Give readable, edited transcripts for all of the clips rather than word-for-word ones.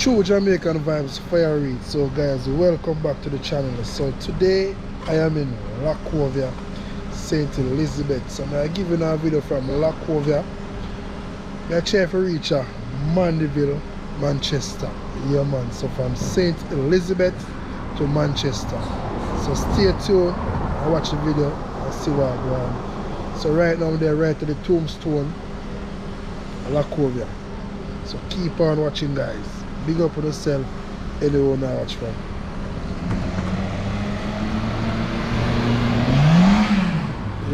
True Jamaican Vibes, Fire Reid. So guys, welcome back to the channel. So today I am in Lacovia, St. Elizabeth. So I'm giving a video from Lacovia. I try to reach Mandeville, Manchester. Yeah man, so from St. Elizabeth to Manchester. So stay tuned and watch the video and see what I go on. So right now I'm there right to the tombstone, Lacovia. So keep on watching guys. Big up on yourself, anyone I watch from.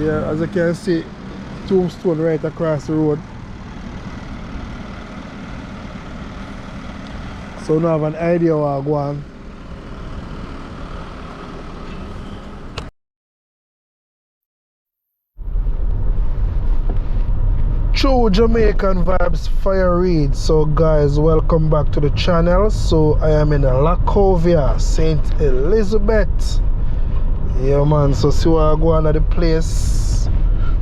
Yeah, as you can see, tombstone right across the road. So now I have an idea where I go on. True Jamaican Vibes, Fire Reid. So guys, welcome back to the channel. So I am in Lacovia, St. Elizabeth. Yeah man, so see where I go on at the place.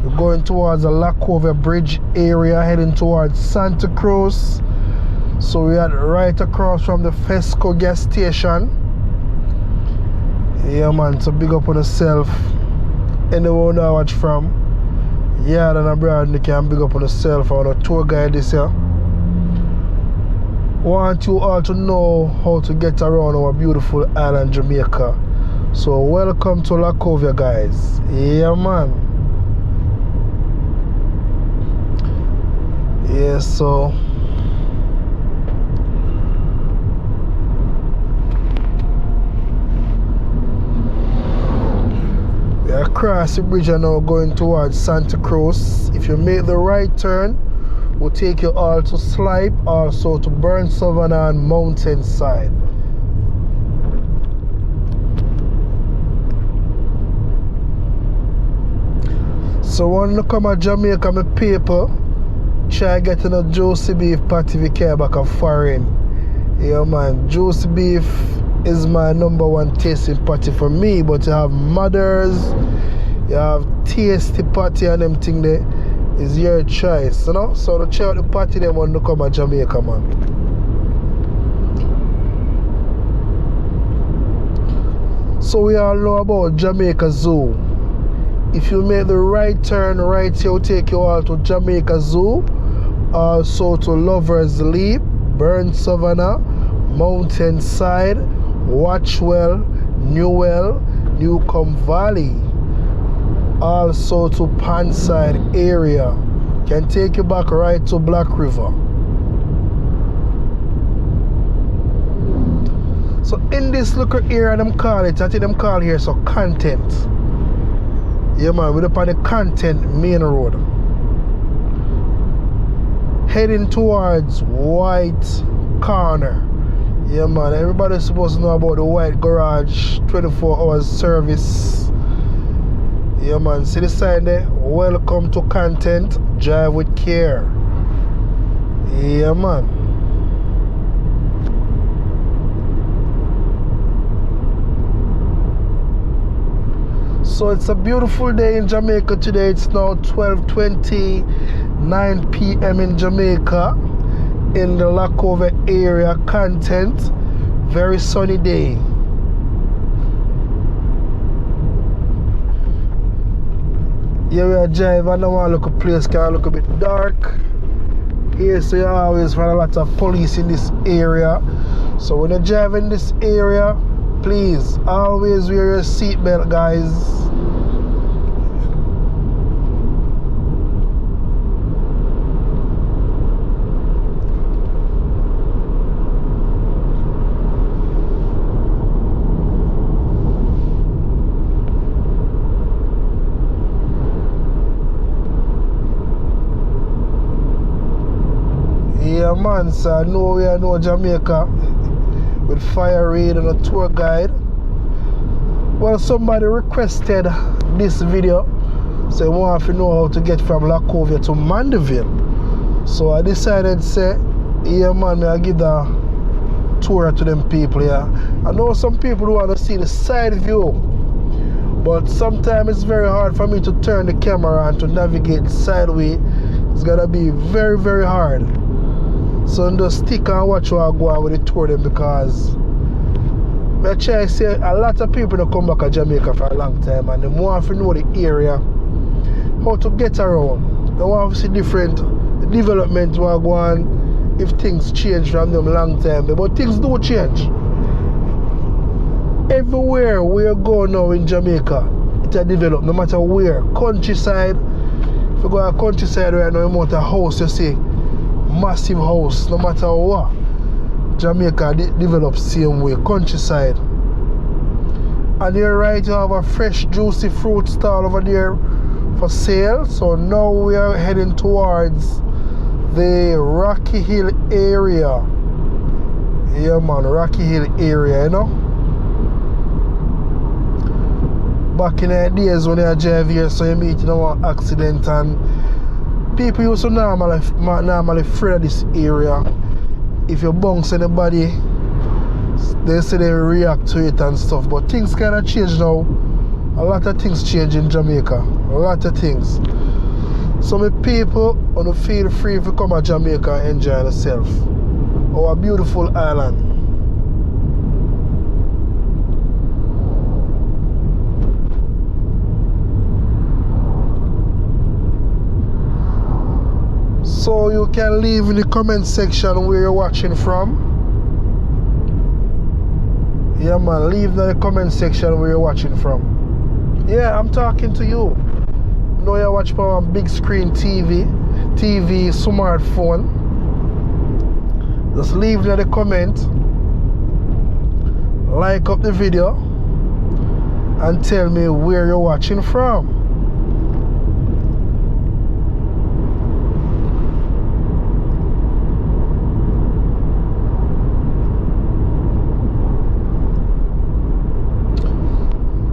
We're going towards the Lacovia Bridge area, heading towards Santa Cruz. So we are right across from the Fesco gas station. Yeah man, so big up on yourself. Anyone I watch from. Yeah, then abroad you can big up on yourself. On a tour guide this year. Want you all to know how to get around our beautiful island Jamaica. So welcome to Lacovia guys. Yeah man. Yeah, so we are across the bridge and now going towards Santa Cruz. If you make the right turn, we'll take you all to Slipe, also to Burn Savannah and Mountainside. So when you come at Jamaica, my people, try getting a juicy beef patty if you care back a foreign. Yeah man, juicy beef is my #1 tasting patty for me, but you have mothers, you have tasty patty and them thing there is your choice, you know? So to check out the patty them when you come at Jamaica man. So we all know about Jamaica Zoo. If you make the right turn right here, will take you all to Jamaica Zoo, also to Lovers Leap, Burn Savannah, Mountainside, Watchwell, Newell, Newcomb Valley, also to Panside area. Can take you back right to Black River. So in this little area them call it, I think them call here so content. Yeah man, we're up on the content main road. Heading towards White Corner. Yeah man, everybody's supposed to know about the White Garage 24 hours service. Yeah man, see the sign there? Welcome to content, drive with care. Yeah man. So it's a beautiful day in Jamaica today. It's now 12:29 p.m. in Jamaica, in the Lacovia area, content. Very sunny day. Here we are driving. I don't want to look a place can look a bit dark. Here so you always find a lot of police in this area. So when you drive in this area, please always wear your seatbelt guys. Yeah man, so I know we know Jamaica with Fire Reid and a tour guide. Well, somebody requested this video, so they want to know how to get from Lacovia to Mandeville. So I decided to say, yeah man, I give the tour to them people. Yeah, I know some people want to see the side view, but sometimes it's very hard for me to turn the camera and to navigate sideways. It's gonna be very hard. So just stick and watch what I go on with the tour them, because I try to say a lot of people don't come back to Jamaica for a long time, and they want to know the area, how to get around. They want to see different developments what go on if things change from them long time. But things do change. Everywhere we go now in Jamaica, it has developed, no matter where. Countryside, if you go to countryside right now, you want a house, you see massive house, no matter what. Jamaica develops same way, countryside. And you're right, you have a fresh juicy fruit stall over there for sale. So now we are heading towards the Rocky Hill area. Yeah man, Rocky Hill area, you know. Back in the days when you drive here, so you meet an accident, and people used to normally afraid of this area. If you bounce anybody, they say they react to it and stuff. But things kind of change now. A lot of things change in Jamaica. A lot of things. So my people want to feel free to come to Jamaica and enjoy yourself. Our beautiful island. So you can leave in the comment section where you're watching from. Yeah man, leave in the comment section where you're watching from. Yeah, I'm talking to you. You know you watch from big screen TV, smartphone. Just leave in the comment, like up the video, and tell me where you're watching from.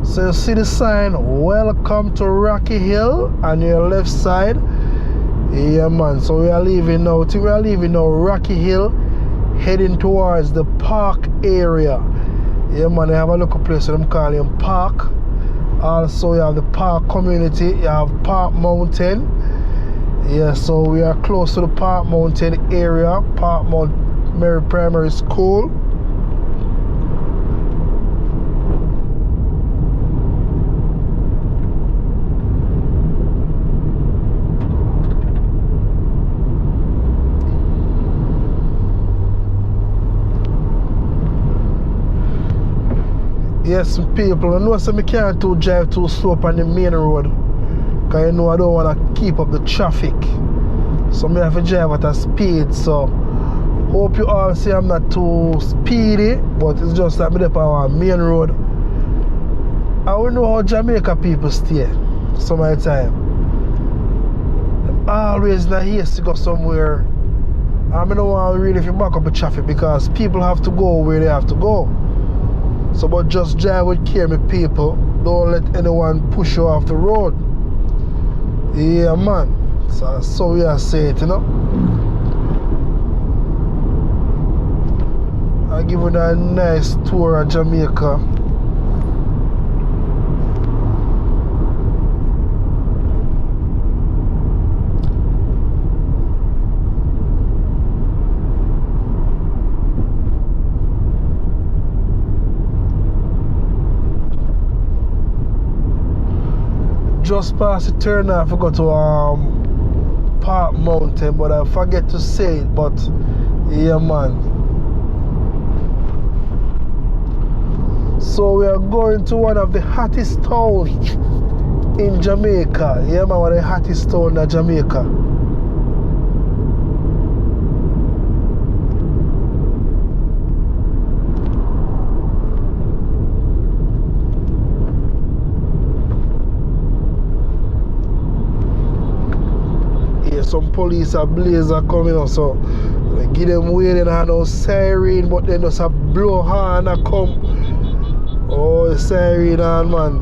So you see the sign, welcome to Rocky Hill, on your left side. Yeah man, so we are leaving now. Rocky Hill, heading towards the park area. Yeah man, they have a local place that I'm calling Park. Also you have the Park community, you have Park Mountain. Yeah, so we are close to the Park Mountain area, Park Mount Mary Primary School. Yes, people, I know I can't drive too slow up on the main road, because you know I don't want to keep up the traffic. So I have to drive at a speed. So hope you all see I'm not too speedy, but it's just that I'm up on a main road. I don't know how Jamaica people stay some of the time. Them always not here to go somewhere. I don't want to really back up the traffic, because people have to go where they have to go. So, but just drive with care, my people. Don't let anyone push you off the road. Yeah, man. So we are saying, you know. I'll give you a nice tour of Jamaica. Just past the turn I forgot to Park Mountain, but I forget to say it. But yeah man, so we are going to one of the hottest towns in Jamaica. Yeah man, one of the hottest towns in Jamaica. Some police are blazer coming up, so they give them waiting and no siren, but then just a blow horn and come. Oh, the siren on, man.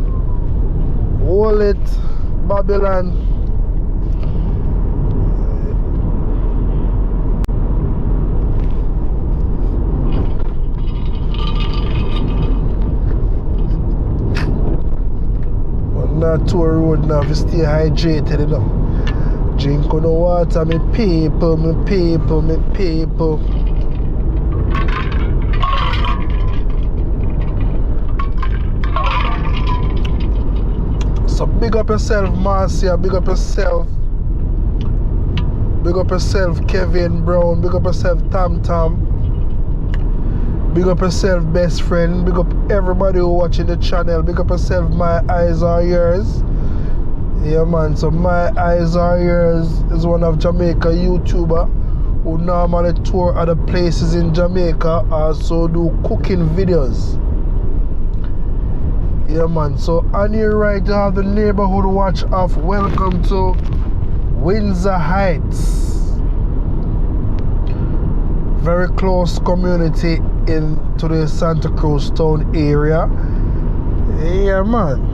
Hold it, Babylon. On that tour road now, if you stay hydrated, you know. Drink on the water, me people, me people, me people. So big up yourself, Marcia, big up yourself. Big up yourself, Kevin Brown, big up yourself, Tam Tam. Big up yourself, best friend. Big up everybody who watching the channel. Big up yourself, My Eyes Are Yours. Yeah, man. So My Eyes Are Yours is one of Jamaica YouTuber who normally tour other places in Jamaica. Also do cooking videos. Yeah, man. So on your right, you have the neighborhood watch of Welcome to Windsor Heights. Very close community into the Santa Cruz town area. Yeah, man.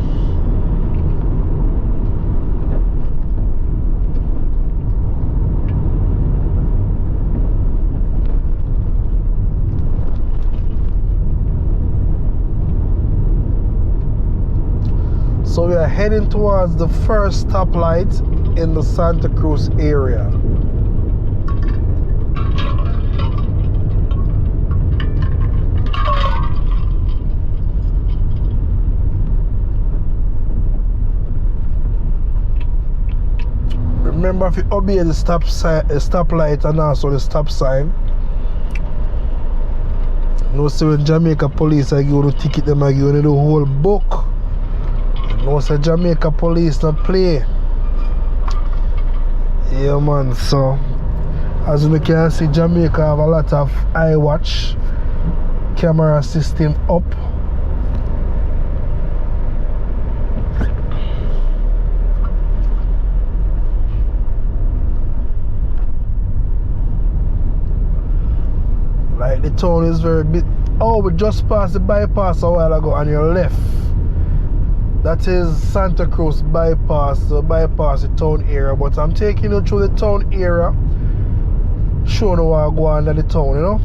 So we are heading towards the first stoplight in the Santa Cruz area. Remember, if you obey the stoplight and also the stop sign, you know, see when Jamaica police I give you the ticket, them I give you the whole book. You know, say Jamaica police not play. Yeah, man. So as you can see, Jamaica have a lot of iWatch camera system up. Like the town is very big. Oh, we just passed the bypass a while ago on your left. That is Santa Cruz bypass, the bypass the town area. But I'm taking you through the town area, showing you what I go on in the town, you know.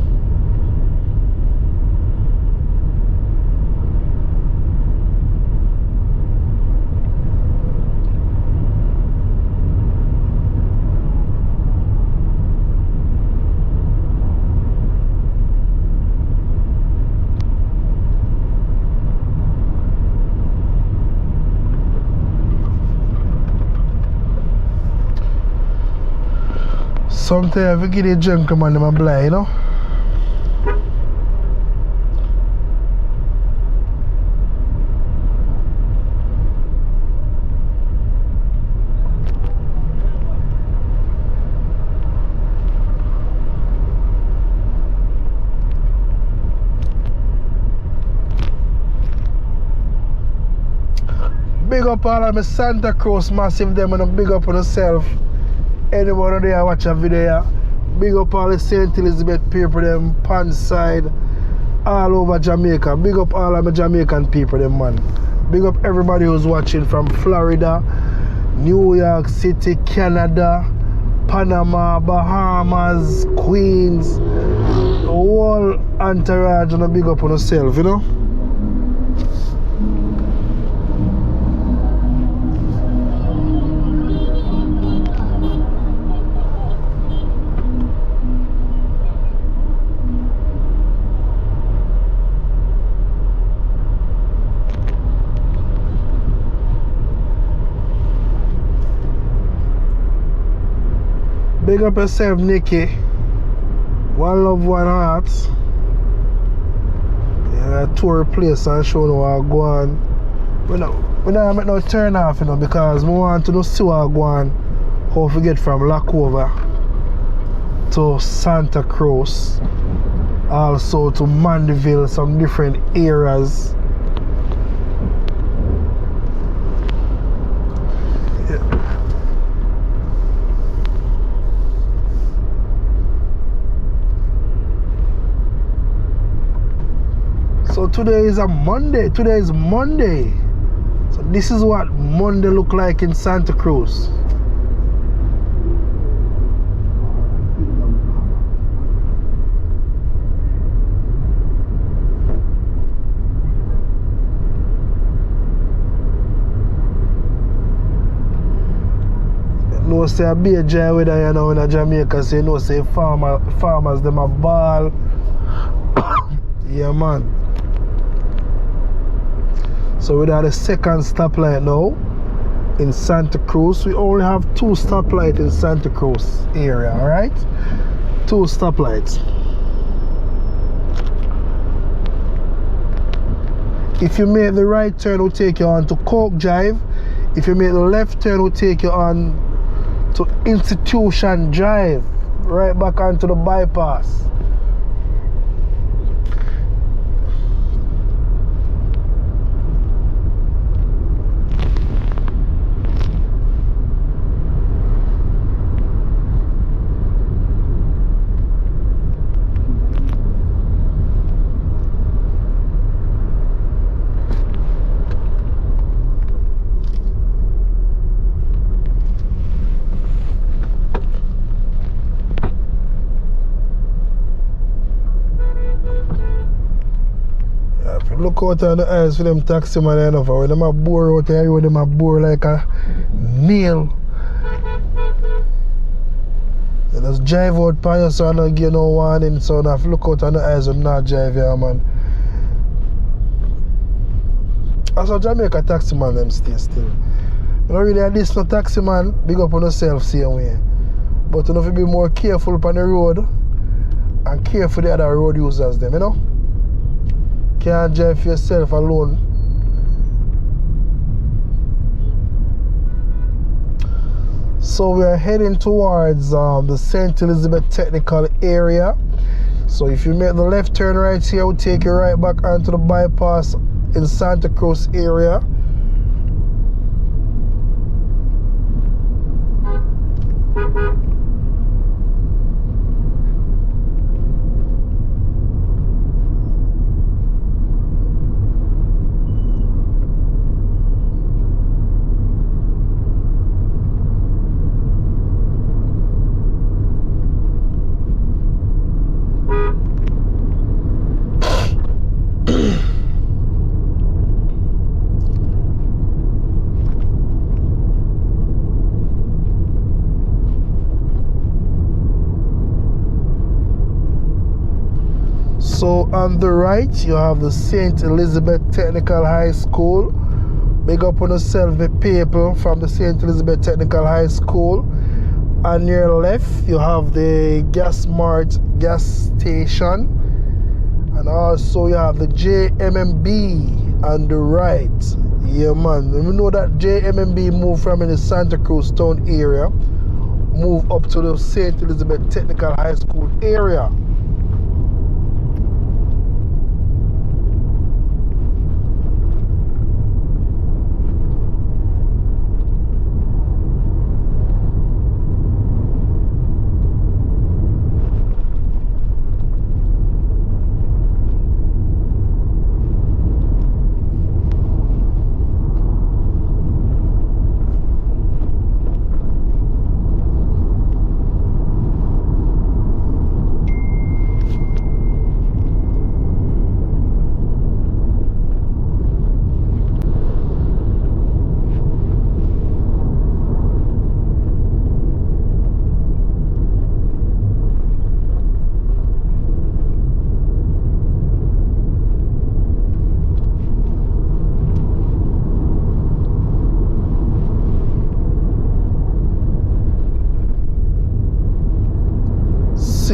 Sometimes I get a drunk man, I'm blind, you know. Big up all of my Santa Cruz massive them and big up on yourself. Anyone there watch a video, big up all the St. Elizabeth people them, Pan side, all over Jamaica. Big up all of my Jamaican people them, man. Big up everybody who's watching from Florida, New York City, Canada, Panama, Bahamas, Queens, the whole entourage, and big up on yourself, you know. Big up yourself, Nikki. One love, one heart. Yeah, tour place and show you what I go on. We don't make no turn off, you know, because we want to see what I go on. How to get from Lacovia to Santa Cruz, also to Mandeville, some different areas. So today is a Monday. Today is Monday. So this is what Monday look like in Santa Cruz. You know, know say a be a dry weather you know in Jamaica, so you know say farmers them a ball. Yeah man. So we are the second stoplight now in Santa Cruz. We only have 2 stoplights in Santa Cruz area, alright? 2 stoplights. If you make the right turn, it will take you on to Coke Drive. If you make the left turn, it will take you on to Institution Drive, right back onto the bypass. Look out on the eyes for them taxi man enough. When them a bore out here, when them a bore like a nail. You just drive out by you so I don't give no warning. So I have to look out on the eyes and not drive here, man. As a Jamaica taxi man, them stay still. You don't really listen to taxi man, big up on yourself same way. But you have to be more careful on the road and careful the other road users them, you know? Can't drive for yourself alone. So we are heading towards the St. Elizabeth technical area. So if you make the left turn right here, we'll take you right back onto the bypass in Santa Cruz area. So on the right, you have the St. Elizabeth Technical High School. Big up on yourself, the people from the St. Elizabeth Technical High School. On your left, you have the Gas Mart gas station. And also you have the JMMB on the right. Yeah man, we know that JMMB moved from in the Santa Cruz town area, move up to the St. Elizabeth Technical High School area.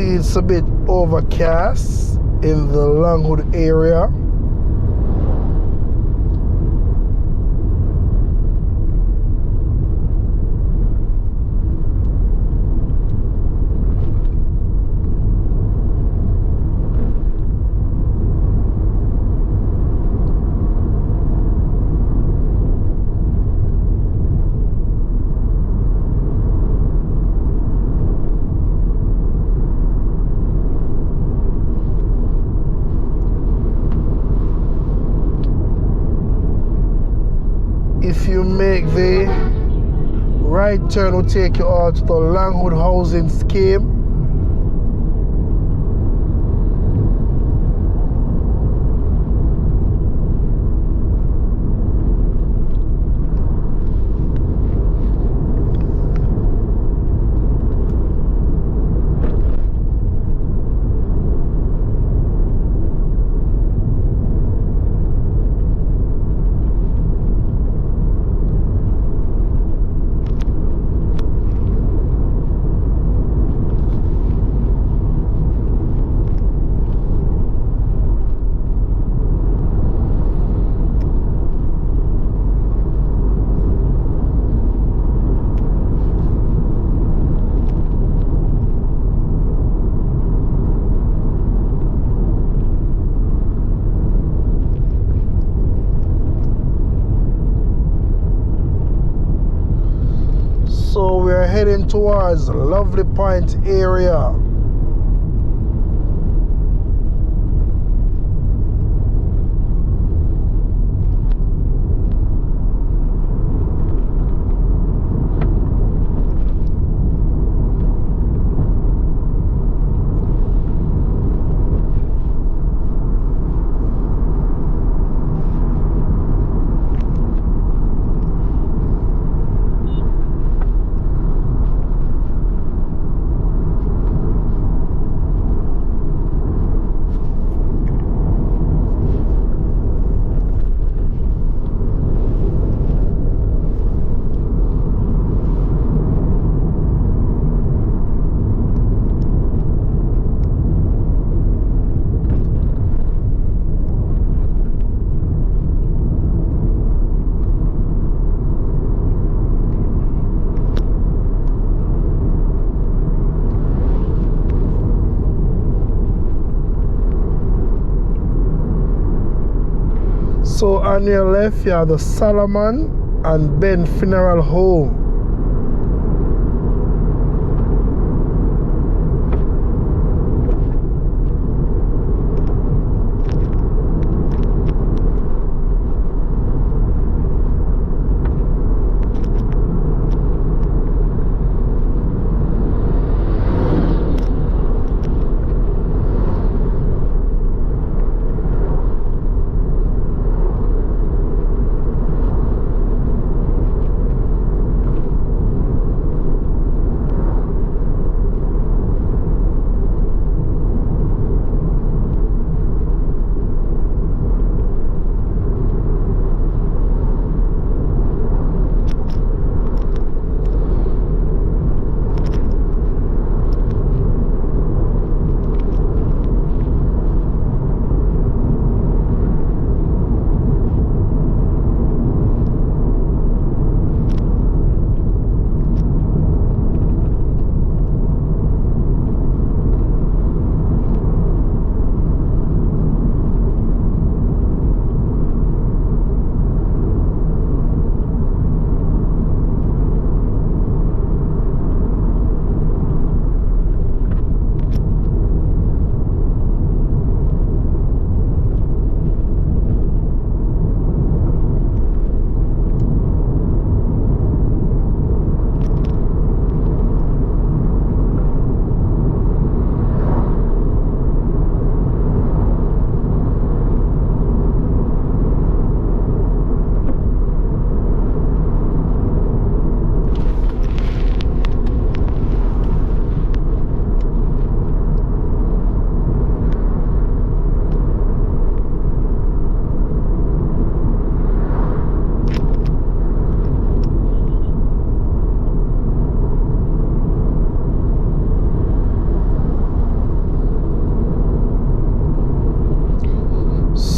It's a bit overcast in the Longwood area. If you make the right turn, will take you out to the Longwood housing scheme. we are heading towards Lovely Point area. So on your left, you have the Solomon and Ben Funeral Home.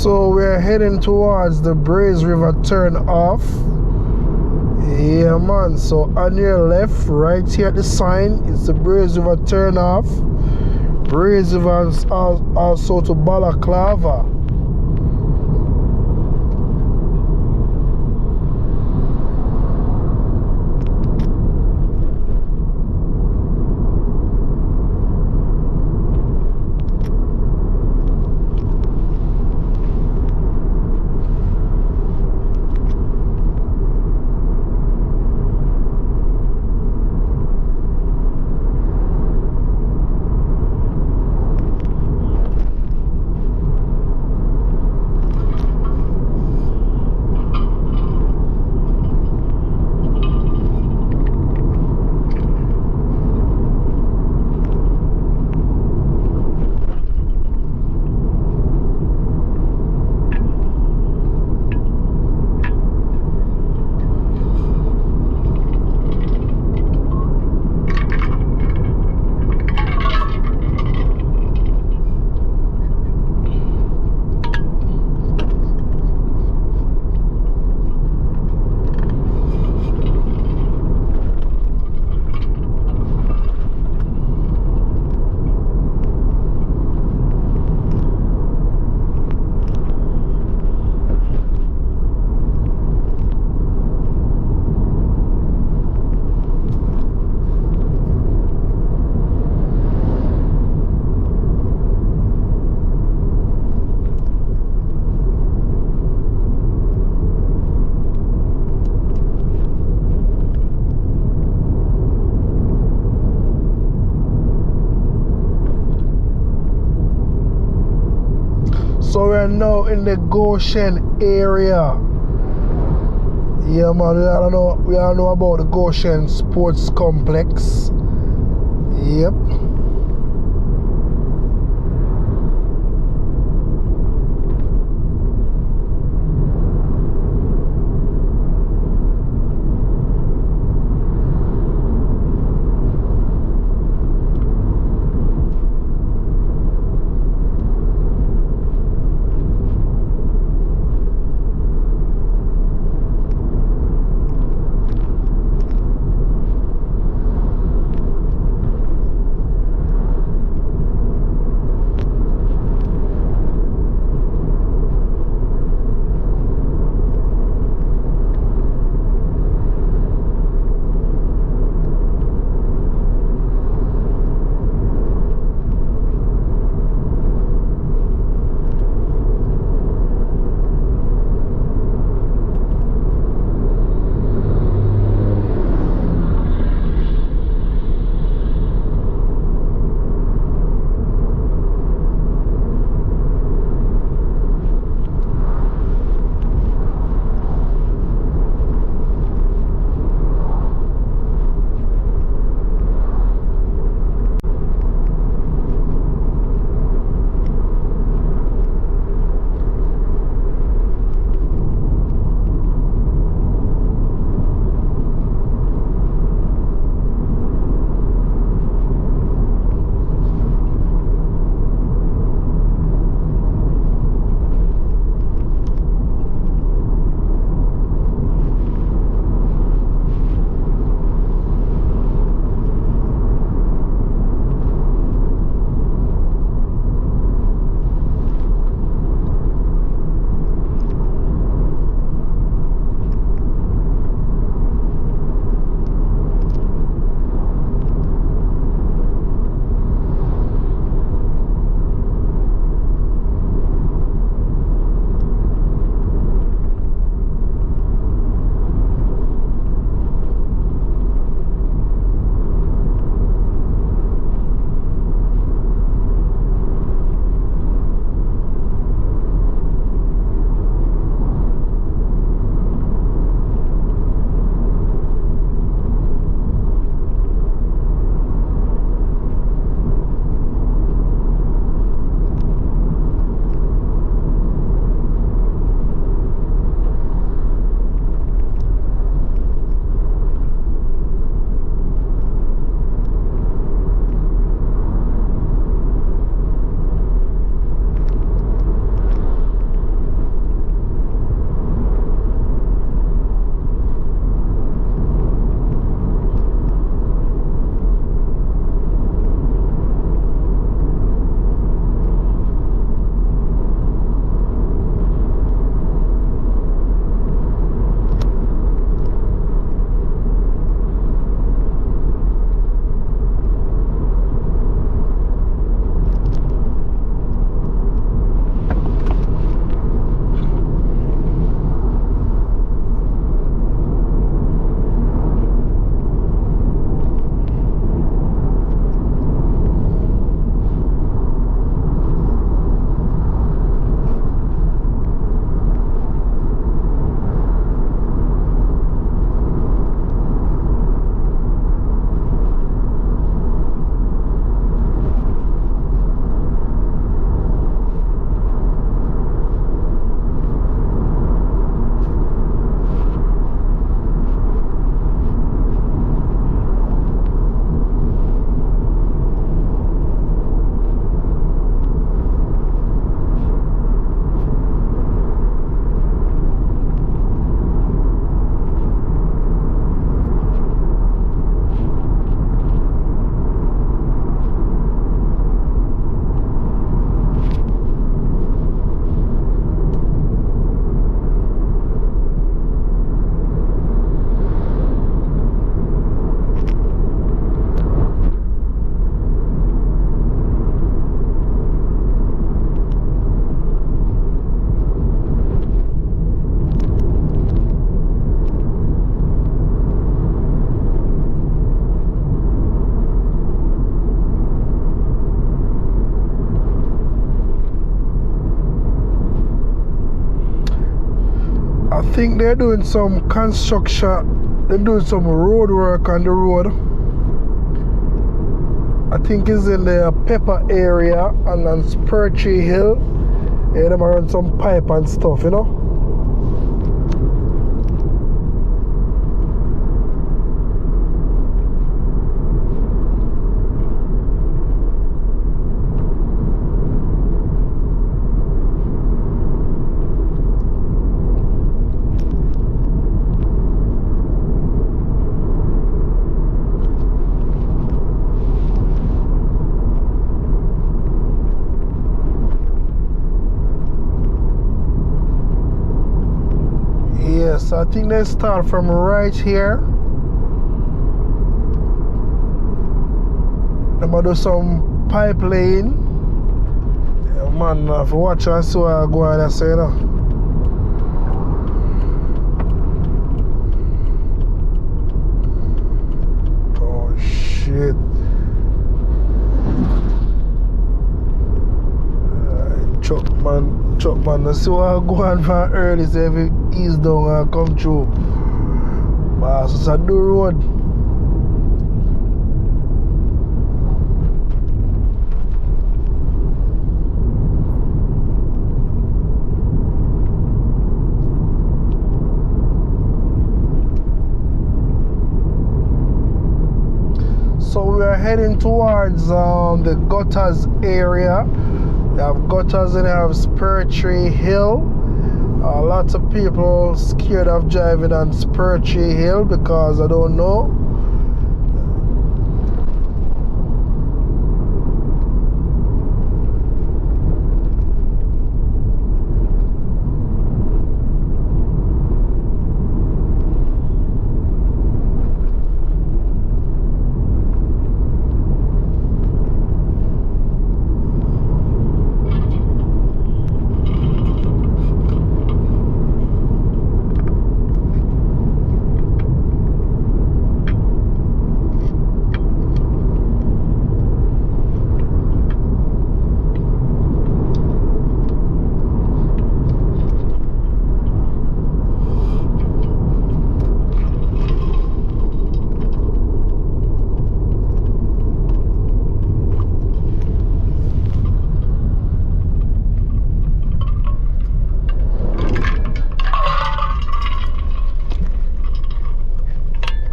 So we're heading towards the Braze River turn off. Yeah man, so on your left, right here at the sign, it's the Braze River turn off. Braze River is also to Balaclava. So we're now in the Goshen area. Yeah man, we all know about the Goshen Sports Complex. Yep. think they're doing some construction. They're doing some road work on the road. I think it's in the Pepper area and on Spur Hill. Yeah, them are on some pipe and stuff, you know. Yes, I think they start from right here. They might do some pipe laying. Yeah, man, if you watch and see what I go on and say, you know. Oh, shit. Chuck man, let's see what I go on from early, so if it ease down and come through. But it's a do road. So we are heading towards the gutters area. They have gutters and they have Spur Hill. Lots of people scared of driving on Spur Hill because I don't know.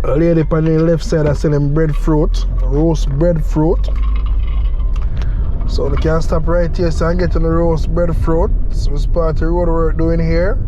A lady on the left side is selling breadfruit, roast breadfruit. So we can stop right here so I can get on the roast breadfruit. So it's part of the road work doing here.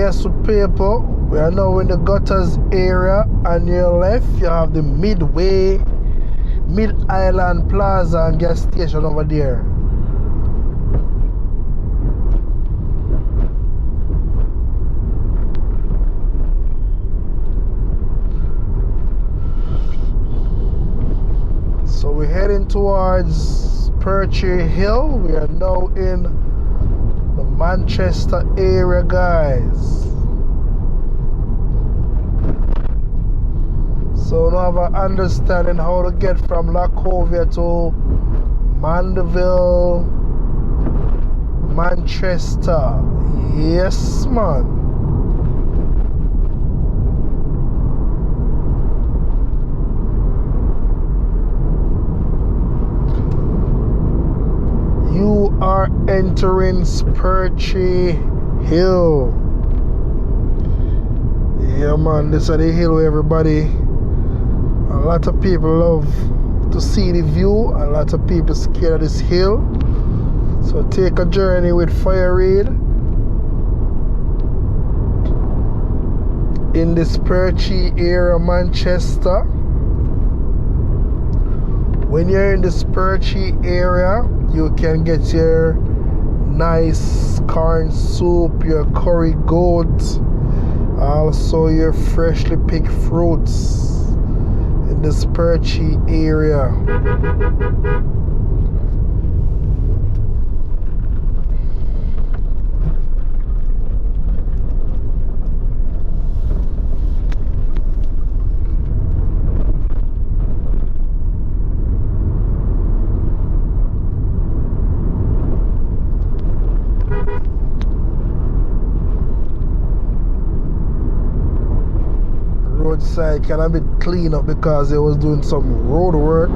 Yes, people, we are now in the gutters area. On your left, you have the Midway, Mid-Island Plaza and gas station over there. So we're heading towards Perchy Hill. We are now in the Manchester area, guys. So now have an understanding how to get from Lacovia to Mandeville, Manchester. Yes, man. You are entering Perchy Hill. Yeah, man, this is the hill where everybody, a lot of people love to see the view. A lot of people scared of this hill. So take a journey with Fire Reid in this Perchy area, Manchester. When you're in this Perchy area, you can get your nice corn soup, your curry goat, also your freshly picked fruits in this Perchy area. Roadside can a bit clean up because they was doing some road work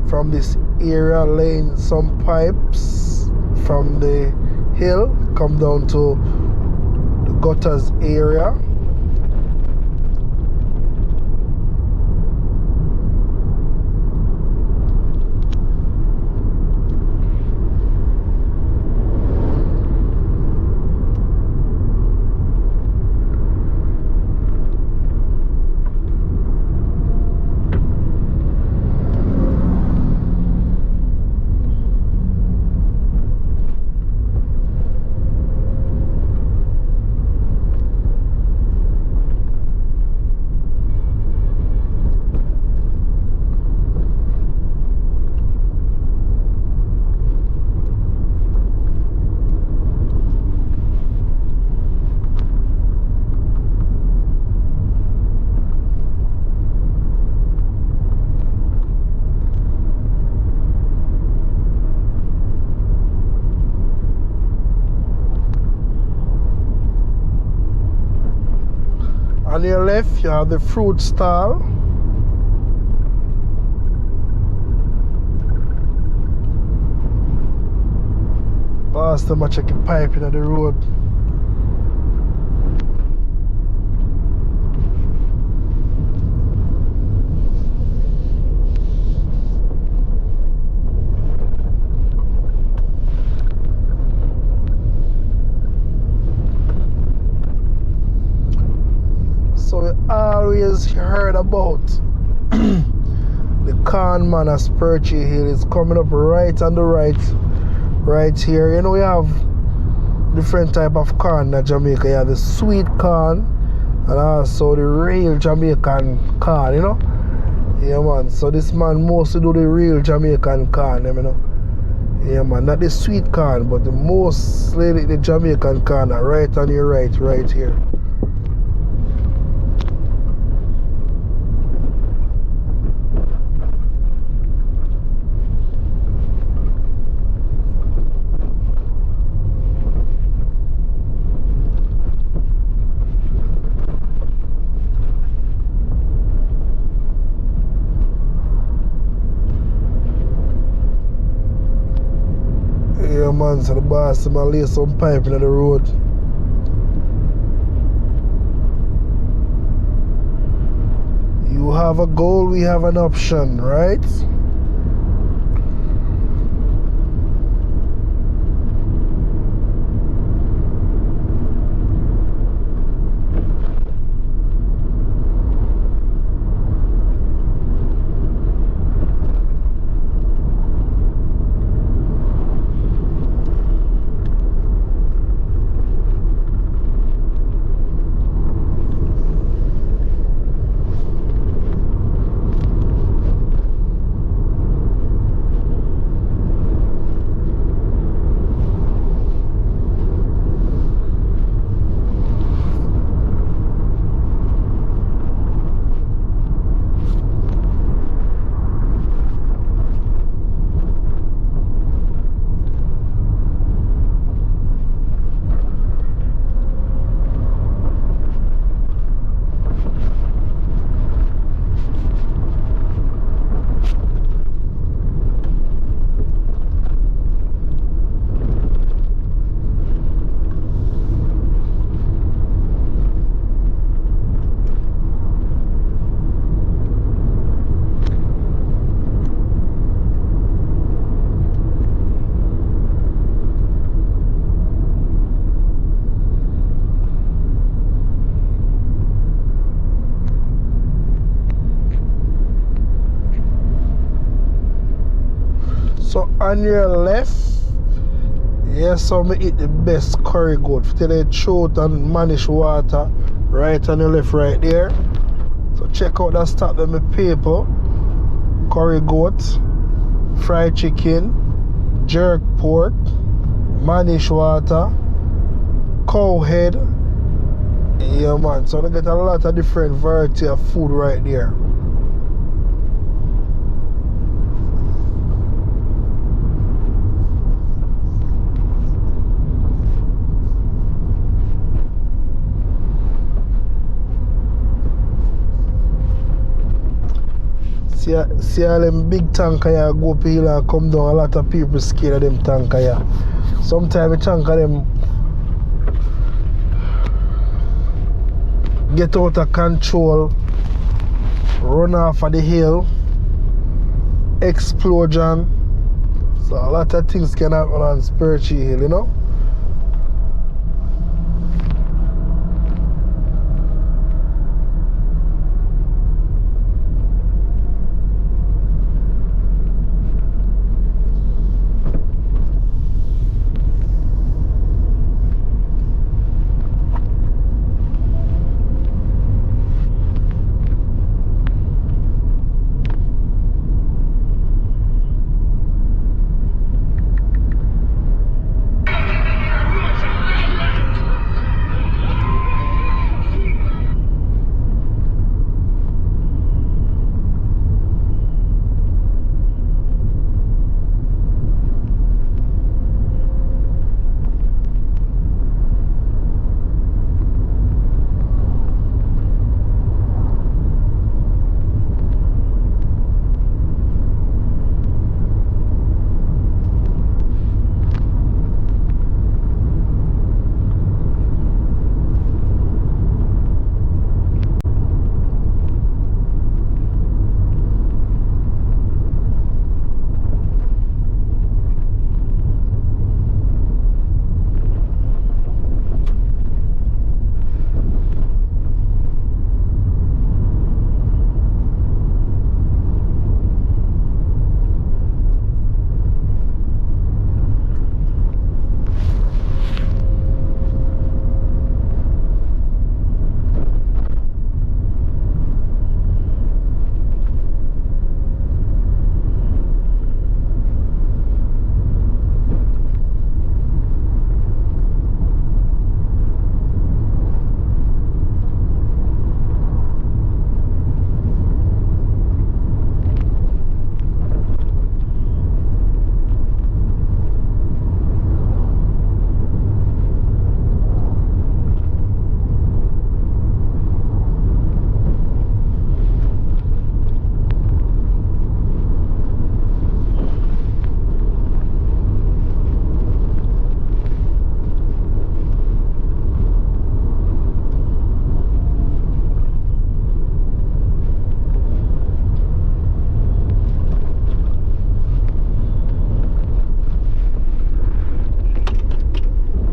from this area, laying some pipes from the hill come down to the gutters area. On your left, you have the fruit stall. Past them, I check a pipe in the road. So we always heard about the con man at Perchy Hill is coming up right on the right here. You know, we have different type of corn in Jamaica. You have the sweet corn and also the real Jamaican corn, you know. Yeah, man. So this man mostly do the real Jamaican corn, you know. Yeah, man. Not the sweet corn, but the mostly the Jamaican corn right on your right here. Yeah, man, so the boss might lay some pipe in the road. You have a goal, we have an option, right? So on your left, yes, so me eat the best curry goat. Tell the truth, and manish water. Right on your left right there. So check out that stop them with people. Curry goat, fried chicken, jerk pork, manish water, cow head. Yeah man, so they get a lot of different variety of food right there. See all them big tanker here go up hill and come down. A lot of people scared of them tanker here. Sometimes the tanker them get out of control, run off of the hill, explosion. So a lot of things can happen on Spur Hill, you know.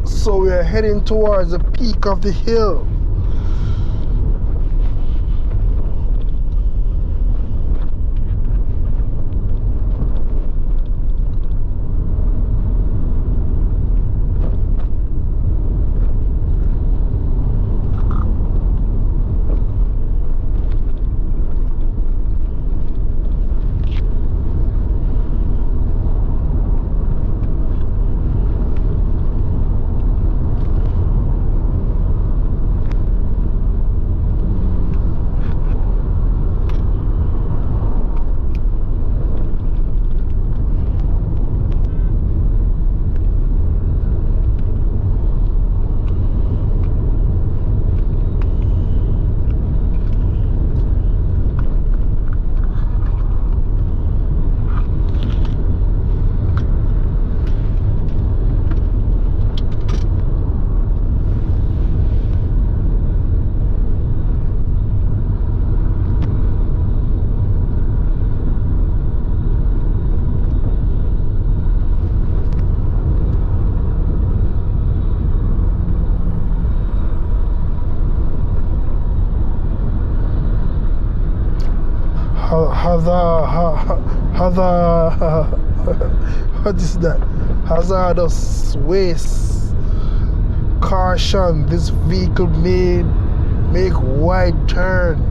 So we are heading towards the peak of the hill. What is that? Hazardous waste. Caution, this vehicle may make wide turn.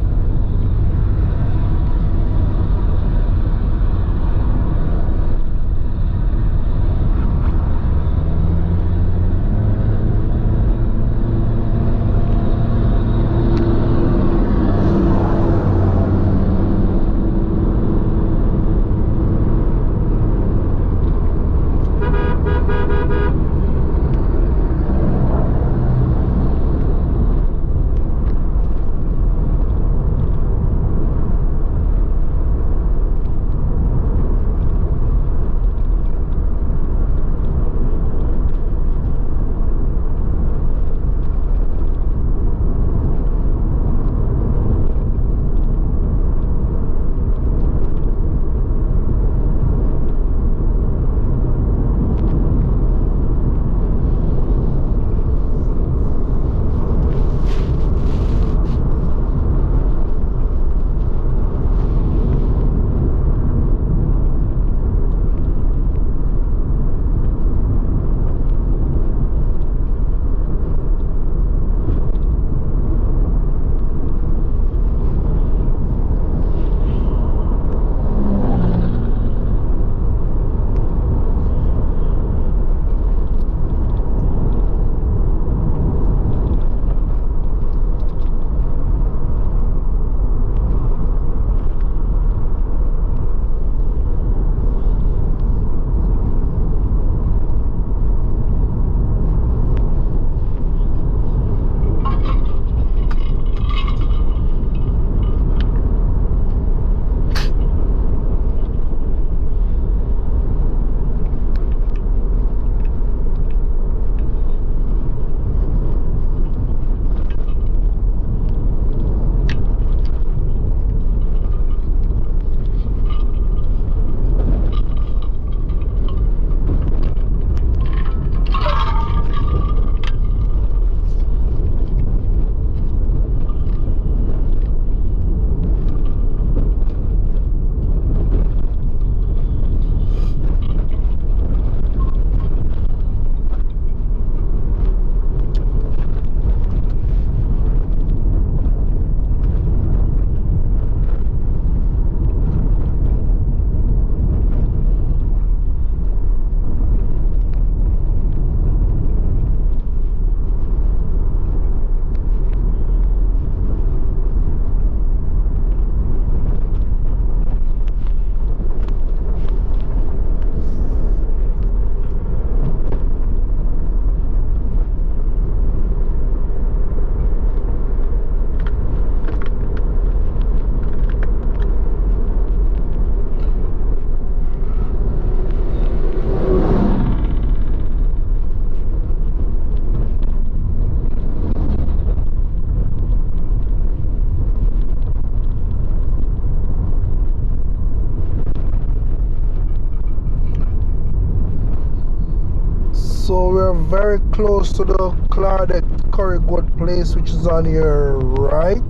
So we're very close to the Claudette Curry Goat place, which is on your right.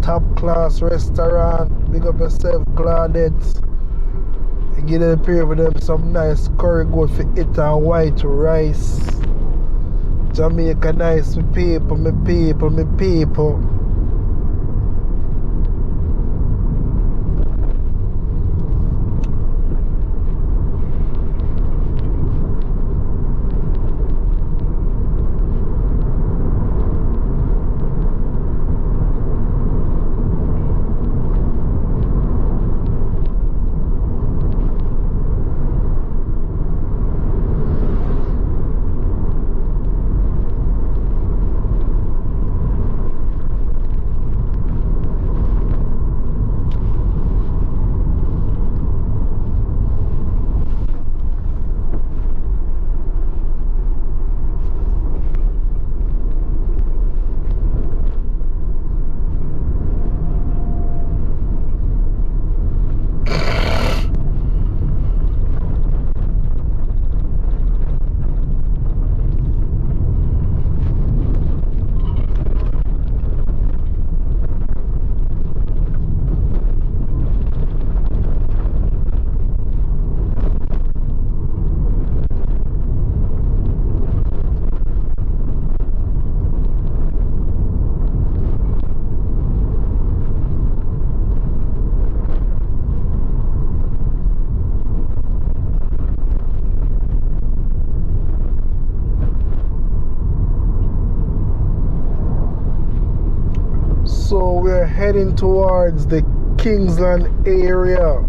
Top class restaurant. Big up yourself, Claudette. You get a pair with them some nice curry goat for it and white rice. Jamaica nice, me people, me people, me people. So we're heading towards the Kingsland area.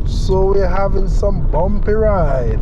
So we're having some bumpy ride.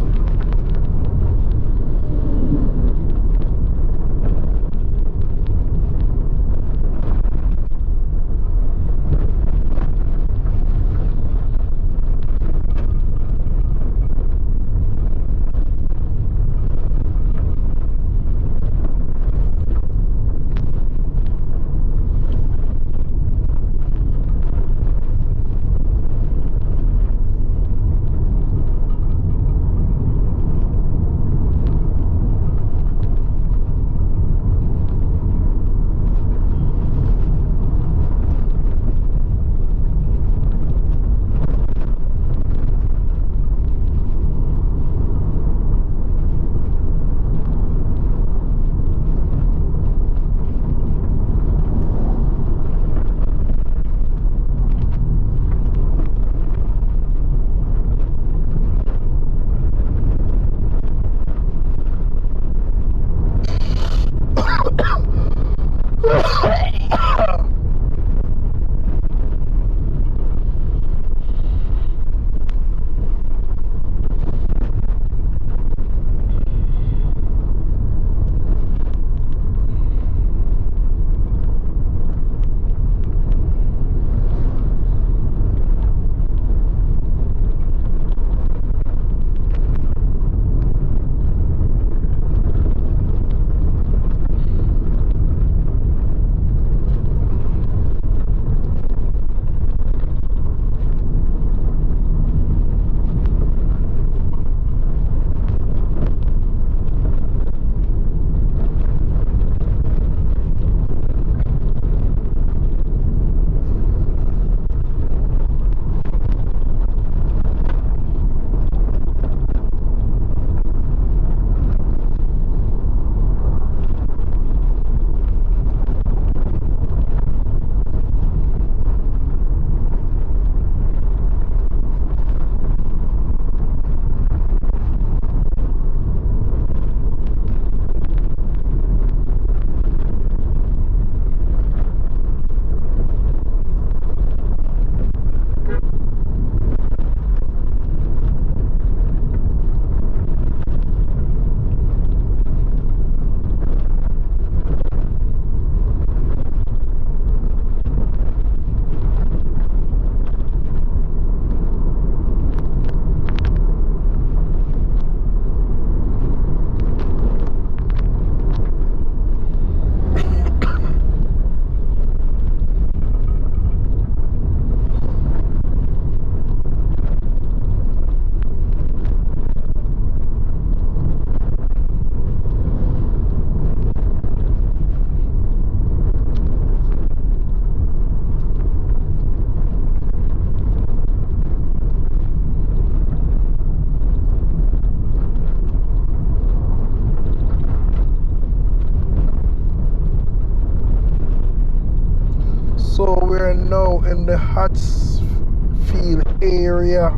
So we're now in the Hartsfield area,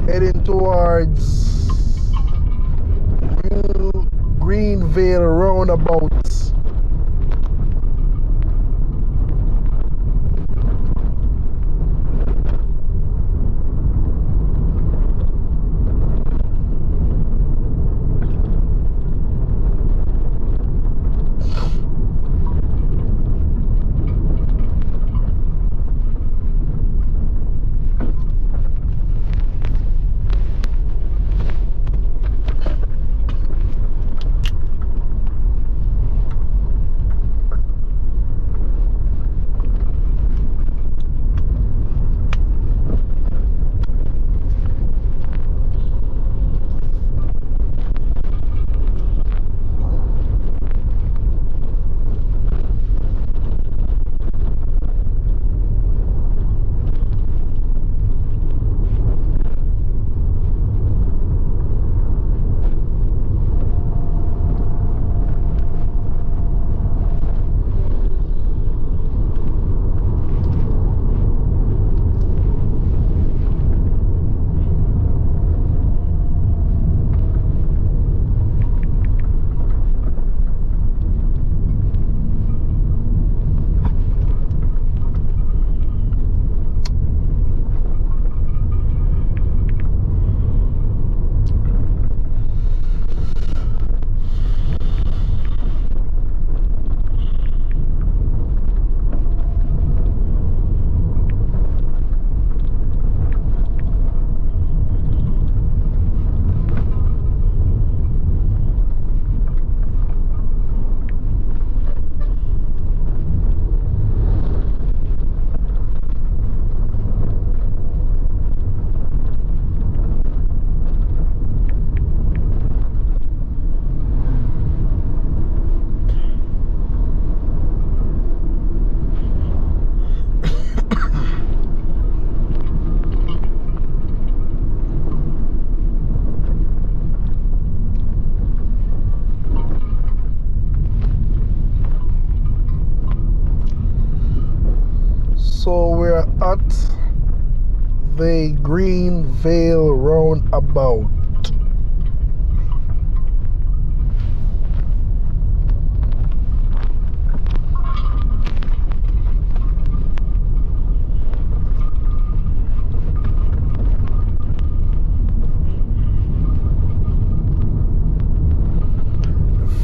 heading towards New Greenville roundabout. So we're at the Greenville roundabout.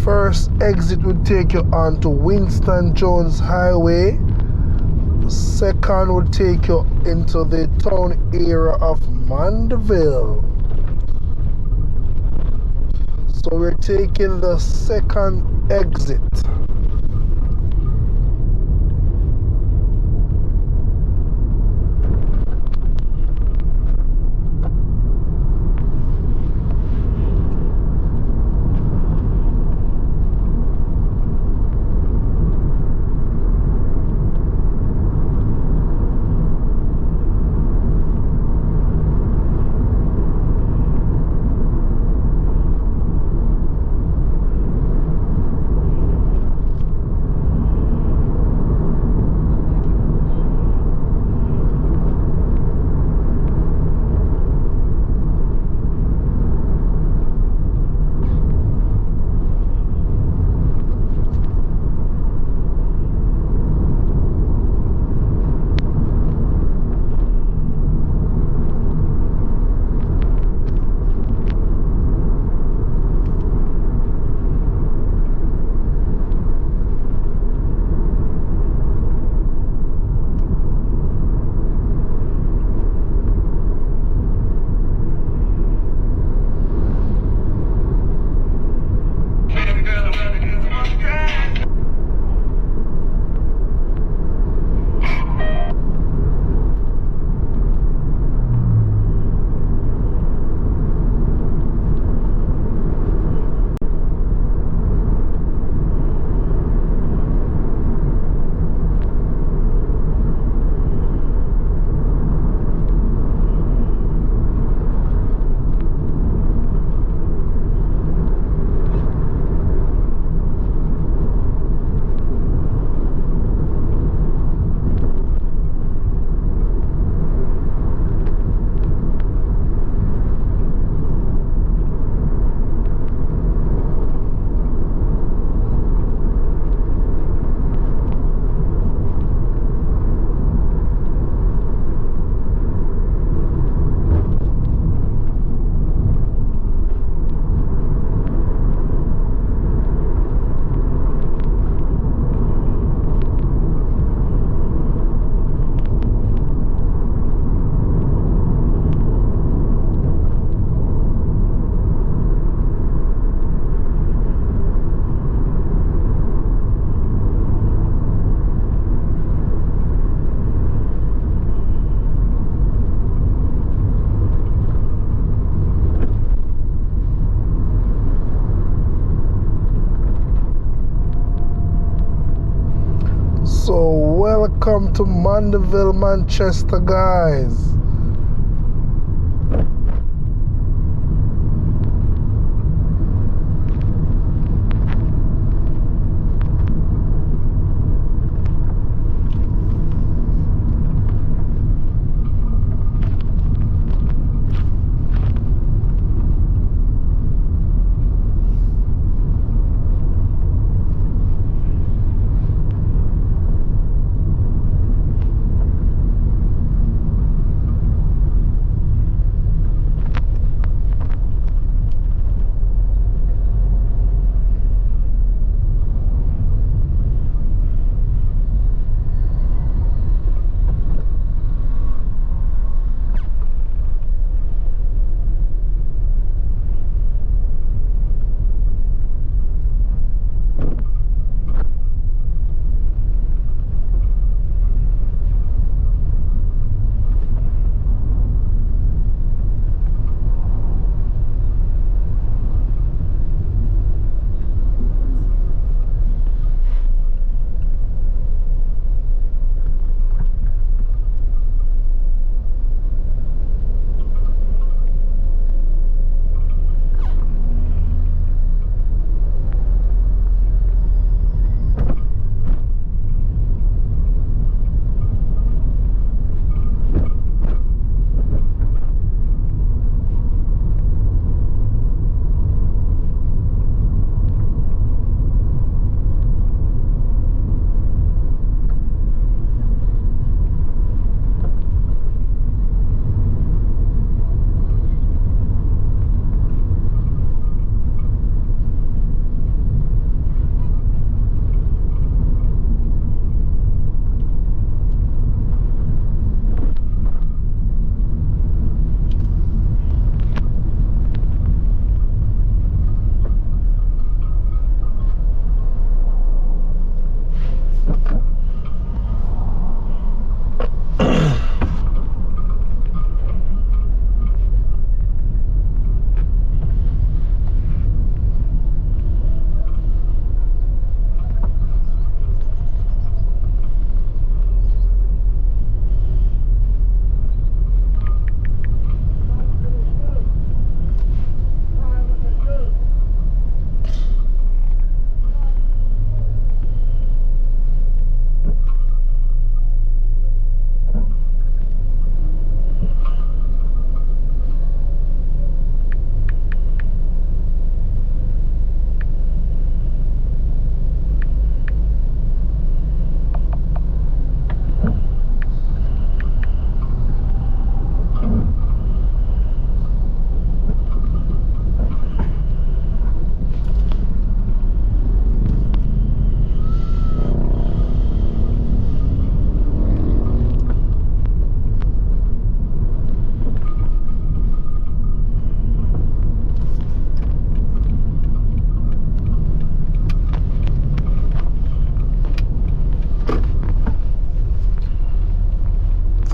First exit will take you on to Winston Jones Highway. The second will take you into the town area of Mandeville. So we're taking the second exit. So welcome to Mandeville, Manchester, guys.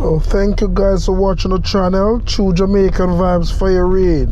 So thank you guys for watching the channel. True Jamaican Vibes, Fire Reid.